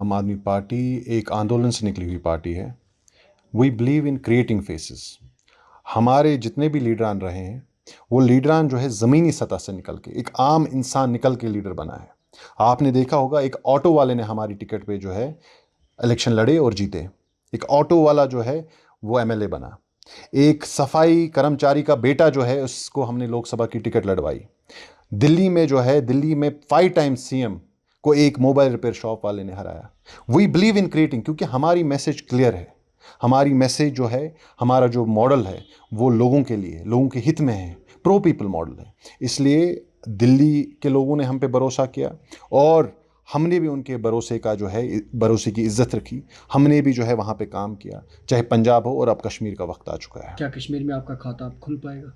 आम आदमी पार्टी एक आंदोलन से निकली हुई पार्टी है। We believe in creating faces. हमारे जितने भी लीडरान रहे हैं, वो लीडरान जो है ज़मीनी सतह से निकल के एक आम इंसान निकल के लीडर बना है। आपने देखा होगा, एक ऑटो वाले ने हमारी टिकट पे जो है इलेक्शन लड़े और जीते। एक ऑटो वाला जो है वो एमएलए बना। एक सफाई कर्मचारी का बेटा जो है उसको हमने लोकसभा की टिकट लड़वाई। दिल्ली में जो है, दिल्ली में 5 टाइम्स सीएम को एक मोबाइल रिपेयर शॉप वाले ने हराया। वी बिलीव इन क्रिएटिंग, क्योंकि हमारी मैसेज क्लियर है। हमारी मैसेज जो है, हमारा जो मॉडल है वो लोगों के लिए, लोगों के हित में है, प्रो पीपल मॉडल है। इसलिए दिल्ली के लोगों ने हम पे भरोसा किया और हमने भी उनके भरोसे का जो है, भरोसे की इज्जत रखी। हमने भी जो है वहाँ पे काम किया, चाहे पंजाब हो और अब कश्मीर का वक्त आ चुका है। क्या कश्मीर में आपका खाता अब खुल पाएगा?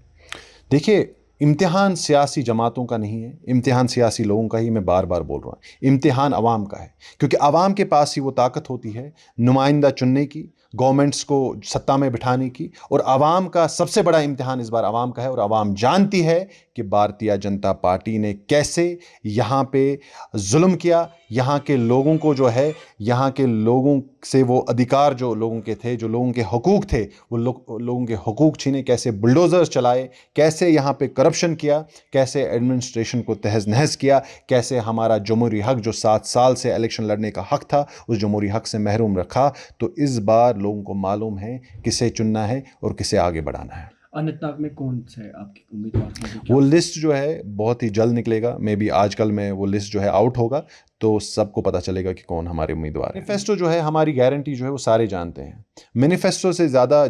देखिए, इम्तिहान सियासी जमातों का नहीं है, इम्तिहान सियासी लोगों का ही। मैं बार बार बोल रहा हूँ, इम्तिहान अवाम का है, क्योंकि अवाम के पास ही वो ताकत होती है नुमाइंदा चुनने की, गवर्नमेंट्स को सत्ता में बिठाने की। और अवाम का सबसे बड़ा इम्तिहान इस बार अवाम का है। और अवाम जानती है कि भारतीय जनता पार्टी ने कैसे यहाँ पे जुल्म किया। यहाँ के लोगों को जो है, यहाँ के लोगों से वो अधिकार जो लोगों के थे, जो लोगों के हकूक़ थे, वो लोगों के हकूक़ छीने, कैसे बुलडोज़र्स चलाए, कैसे यहाँ पे करप्शन किया, कैसे एडमिनिस्ट्रेशन को तहस नहस किया, कैसे हमारा जमहूरी हक जो 7 साल से इलेक्शन लड़ने का हक था, उस जमहूरी हक से महरूम रखा। तो इस बार लोगों को मालूम है किसे चुनना है और किसे आगे बढ़ाना है। अनंतनाग में कौन से आपके उम्मीदवार होंगे? वो लिस्ट जो है बहुत ही जल्द निकलेगा। मे बी आजकल में वो लिस्ट जो है आउट होगा, तो सबको पता चलेगा कि कौन हमारे उम्मीदवार है। मैनिफेस्टो जो है, हमारी गारंटी जो है वो सारे जानते हैं। मैनिफेस्टो से ज़्यादा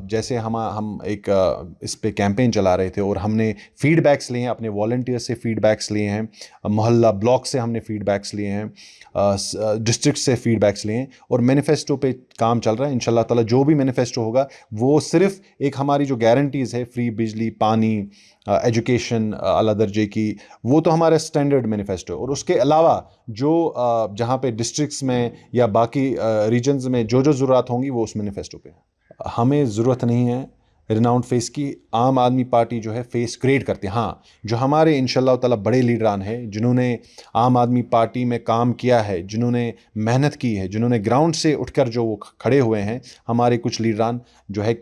जैसे हम एक इस पे कैंपेन चला रहे थे और हमने फीडबैक्स लिए हैं, अपने वॉलंटियर से फीडबैक्स लिए हैं, मोहल्ला ब्लॉक से हमने फीडबैक्स लिए हैं, डिस्ट्रिक्ट से फीडबैक्स लिए हैं, और मैनिफेस्टो पे काम चल रहा है। इंशाल्लाह ताला जो भी मैनिफेस्टो होगा वो सिर्फ एक हमारी जो गारंटीज़ है, फ्री बिजली, पानी, एजुकेशन आला दर्जे की, वो तो हमारा स्टैंडर्ड मैनिफेस्टो। और उसके अलावा जो जहाँ पे डिस्ट्रिक्ट्स में या बाकी रीजन्स में जो जो ज़रूरत होंगी वो उस मैनिफेस्टो पे है। हमें ज़रूरत नहीं है रिनाउंड फेस की। आम आदमी पार्टी जो है फेस क्रिएट करती है। हाँ, जो हमारे इंशाल्लाह ताला बड़े लीडरान हैं, जिन्होंने आम आदमी पार्टी में काम किया है, जिन्होंने मेहनत की है, जिन्होंने ग्राउंड से उठकर जो वो खड़े हुए हैं, हमारे कुछ लीडरान जो है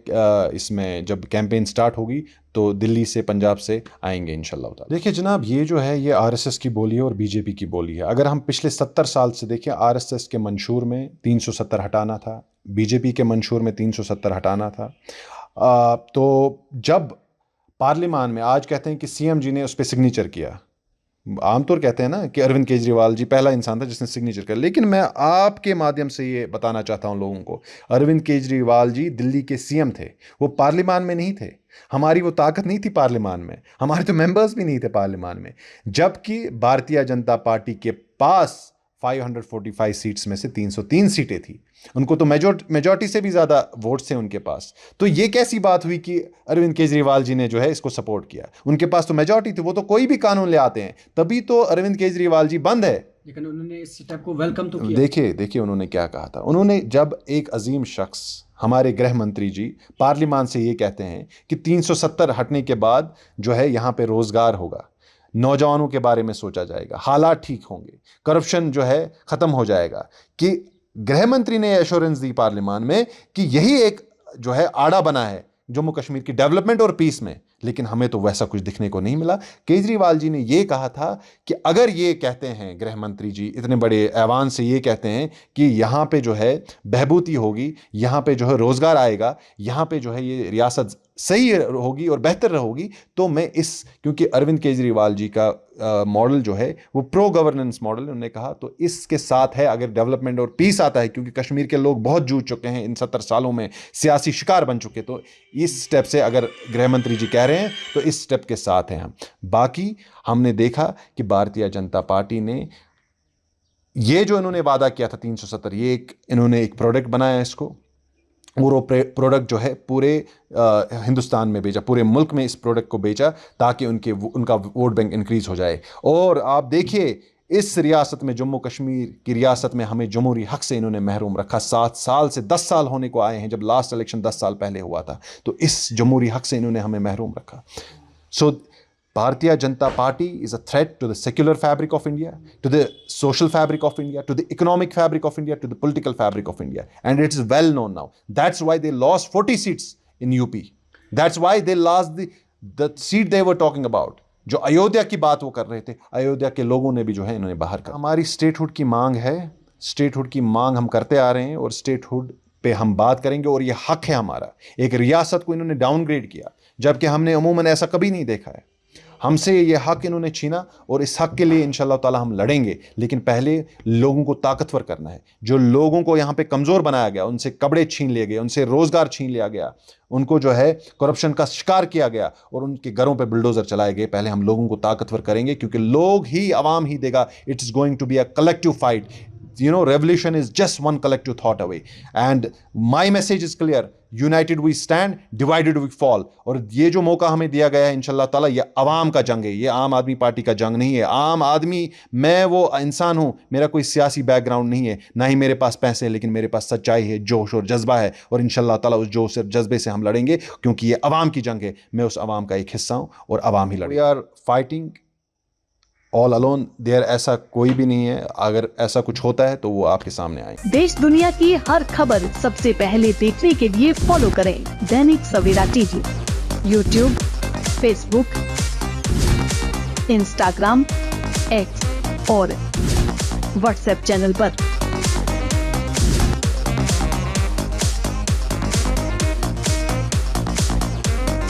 इसमें जब कैंपेन स्टार्ट होगी तो दिल्ली से, पंजाब से आएंगे इंशाल्लाह ताला। देखिए जनाब, ये जो है ये आरएसएस की बोली है और बीजेपी की बोली है। अगर हम पिछले 70 साल से देखें, आरएसएस के मंशूर में 370 हटाना था, बीजेपी के मंशूर में 370 हटाना था। तो जब पार्लियामान में आज कहते हैं कि सीएम जी ने उस पर सिग्नेचर किया, आमतौर कहते हैं ना कि अरविंद केजरीवाल जी पहला इंसान था जिसने सिग्नेचर किया, लेकिन मैं आपके माध्यम से ये बताना चाहता हूं लोगों को, अरविंद केजरीवाल जी दिल्ली के सीएम थे, वो पार्लियामान में नहीं थे। हमारी वो ताकत नहीं थी पार्लियामान में, हमारे तो मेंबर्स भी नहीं थे पार्लियामान में। जबकि भारतीय जनता पार्टी के पास 545 सीट्स में से 303 सीटें थी, उनको तो मेजॉरिटी से भी ज़्यादा वोट्स थे उनके पास। तो ये कैसी बात हुई कि अरविंद केजरीवाल जी ने जो है इसको सपोर्ट किया? उनके पास तो मेजॉरिटी थी, वो तो कोई भी कानून ले आते हैं, तभी तो अरविंद केजरीवाल जी बंद है। लेकिन उन्होंने इस स्टेप को वेलकम तो किया। देखिए उन्होंने क्या कहा था। उन्होंने, जब एक अजीम शख्स, हमारे गृह मंत्री जी पार्लियामान से ये कहते हैं कि 370 हटने के बाद जो है यहाँ पे रोजगार होगा, नौजवानों के बारे में सोचा जाएगा, हालात ठीक होंगे, करप्शन जो है ख़त्म हो जाएगा, कि गृह मंत्री ने एश्योरेंस दी पार्लियामान में कि यही एक जो है आड़ा बना है जम्मू कश्मीर की डेवलपमेंट और पीस में। लेकिन हमें तो वैसा कुछ दिखने को नहीं मिला। केजरीवाल जी ने यह कहा था कि अगर ये कहते हैं गृह मंत्री जी इतने बड़े ऐवान से ये कहते हैं कि यहाँ पे जो है बहबूदी होगी, यहाँ पे जो है रोजगार आएगा, यहाँ पे जो है ये रियासत सही होगी और बेहतर होगी, तो मैं क्योंकि अरविंद केजरीवाल जी का मॉडल जो है वो प्रो गवर्नेंस मॉडल, उन्होंने कहा, तो इसके साथ है अगर डेवलपमेंट और पीस आता है, क्योंकि कश्मीर के लोग बहुत जूझ चुके हैं इन 70 सालों में, सियासी शिकार बन चुके, तो इस स्टेप से अगर गृह मंत्री जी कह रहे हैं तो इस स्टेप के साथ हैं हम। बाकी हमने देखा कि भारतीय जनता पार्टी ने ये जो इन्होंने वादा किया था 370, ये इन्होंने एक प्रोडक्ट बनाया इसको, और वो प्रोडक्ट जो है पूरे हिंदुस्तान में बेचा, पूरे मुल्क में इस प्रोडक्ट को बेचा, ताकि उनका वोट बैंक इंक्रीज हो जाए। और आप देखिए इस रियासत में, जम्मू कश्मीर की रियासत में, हमें जमहूरी हक से इन्होंने महरूम रखा। 7 साल से 10 साल होने को आए हैं, जब लास्ट इलेक्शन 10 साल पहले हुआ था, तो इस जमहूरी हक से इन्होंने हमें महरूम रखा। सो Bharatiya Janata Party is a threat to the secular fabric of India, to the social fabric of India, to the economic fabric of India, to the political fabric of India. And it is well known now. That's why they lost 40 seats in UP. That's why they lost the seat they were talking about. जो अयोध्या की बात वो कर रहे थे, अयोध्या के लोगों ने भी जो है इन्होंने बाहर कर। हमारी स्टेटहुड की मांग है, स्टेटहुड की मांग हम करते आ रहे हैं और स्टेटहुड पे हम बात करेंगे और ये हक है हमारा। एक रियासत को इन्होंने डाउनग्रेड किया, जबकि हमने अमूमन ऐसा कभी नहीं देखा है। हमसे ये हक इन्होंने छीना और इस हक के लिए इंशाअल्लाह ताला हम लड़ेंगे, लेकिन पहले लोगों को ताकतवर करना है। जो लोगों को यहाँ पे कमज़ोर बनाया गया, उनसे कपड़े छीन लिए गए, उनसे रोज़गार छीन लिया गया, उनको जो है करप्शन का शिकार किया गया और उनके घरों पे बुलडोज़र चलाए गए। पहले हम लोगों को ताकतवर करेंगे, क्योंकि लोग ही, आवाम ही देगा। It is going to be a collective fight. You know, revolution is just one collective thought away. And my message is clear. United we stand, divided we fall. और ये जो मौका हमें दिया गया है इंशाल्लाह ताला, ये आवाम का जंग है, ये आम आदमी पार्टी का जंग नहीं है। आम आदमी, मैं वो इंसान हूँ, मेरा कोई सियासी बैकग्राउंड नहीं है, ना ही मेरे पास पैसे हैं, लेकिन मेरे पास सच्चाई है, जोश और जज्बा है। और इंशाल्लाह ताला उस जोश और जज्बे से हम लड़ेंगे, क्योंकि ये आवाम की जंग है। मैं उस आवाम का एक हिस्सा हूँ और आवाम ही लड़ेंगे। We are fighting all alone there, ऐसा कोई भी नहीं है। अगर ऐसा कुछ होता है तो वो आपके सामने आए। देश दुनिया की हर खबर सबसे पहले देखने के लिए फॉलो करें Dainik Savera TV, YouTube, Facebook, Instagram, X और व्हाट्सएप चैनल पर।